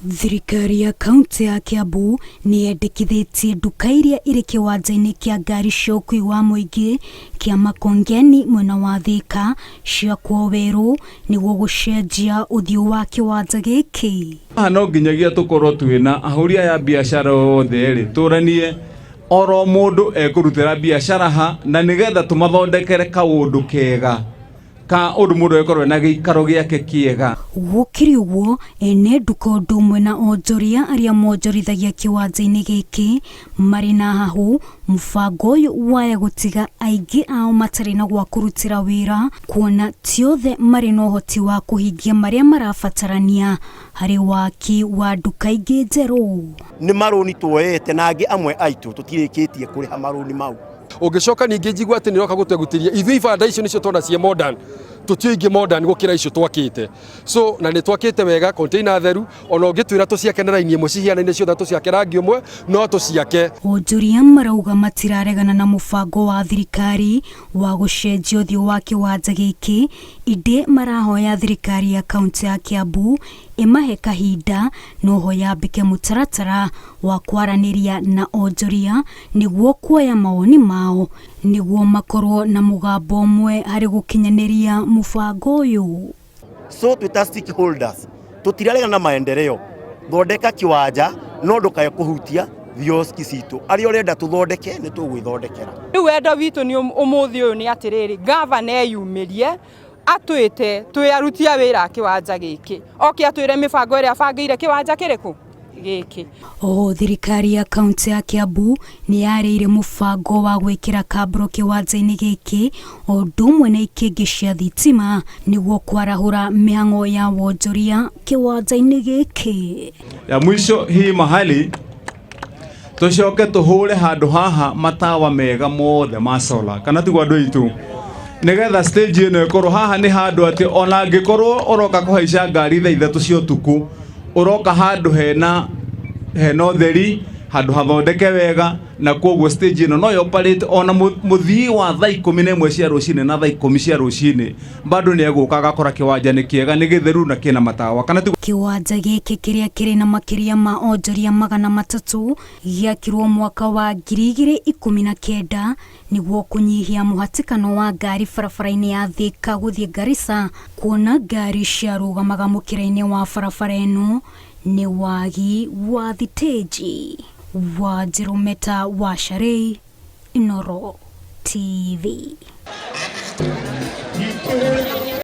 Thirikari ya kaunti ya Kiambu ni yendekithitie nduka iria iri kiwanja-ini kia ngari cia ukui wa muingi kia Makongeni mwena wa Thika ciakwo weru niguo gucenjia uthiu wa kiwanja giki. No nginyagia tukorwo twina ahuri ya biashara othe ri turanie oro mundu ekurutira biashara ha na nigetha tumathondekere kaundu kega ka undu mundu ekorwe na giikaro giake kiega. Gukiri uguo ene nduka undu umwe na onjoria aria monjorithagia kiwanja-ini giki mari na hahu mubango uyu waya gutiga aingi ao matari na gwa kurutira wira kuona ti othe mari na uhoti wa kuhingia maria marabatarania hari waki wa nduka ingi njeru. Ni maroni tuoyete na angi amwe aitu tutirikitie kuriha maroni mau. Ungicoka ningi njigwa ati niroka gutwegutiria ithui ibanda icio nicio tona cie modern tutio ingi modern gukira icio twakite so na ni twakite wega container theru ona ungitwira tuciake na raini imwe cihiana cio tuciake rangi umwe no tuciake. Onjoria marauga matiraregana na mubango wa thirikari wa gucenjia uthiu wa kiwanja giki inde marahoya thirikari ya kaunti ya Kiambu imahe kahinda noho yambike mutaratara wa kwaraniria na onjoria niguo kuoya mawoni mao niguo makorwo na mugambo umwe hari gukinyaniria mubango uyu. So twita stakeholders tutiraregana na maendeleo thondeka kiwanja no ndukaye kuhutia vioski citu ari urenda tuthondeke ni tugwithondekera. Riu wendo witu ni umuthi uyu ni atiriri governor eyumirie atwite twiarutia wira kiwanja giki oke atwire mibango iria bangeire kiwanja kiriku giki. Thirikari ya kaunti ya Kiambu ni yareire mubango wa gwikira kabro kiwanja-ini giki undu umwe na ikingi cia thitima niguo kwarahura mihango ya wonjoria kiwanja-ini giki. Ya mwisho hii mahali tucoke tuhure handu haha matawa mega mothe ma solar kana tigwa andu itu nigetha stage ino ikorwo haha ni handu ati ona ngikorwo uroka kuhaica ngari thaa ithatu cia utuku uroka handu hena utheri handu hathondeke wega na koguo stage ino no operate ona muthii wa thaa 11 cia rucini na thaa 10 cia rucini bado ni eguka agakora kiwanja ni kiega ni githeru na kina matawa kana kiwanja giki kiria kiri na makiria ma onjoria 300 giakirwo mwaka wa 2019 niguo kunyihia muhatikano wa ngari barabara-ini ya Thika guthie Garissa kuona ngari cia rugamaga mukira-ini wa barabara ino ni wagi wa thiteji wa Jerometa wa Sharei Inoro TV.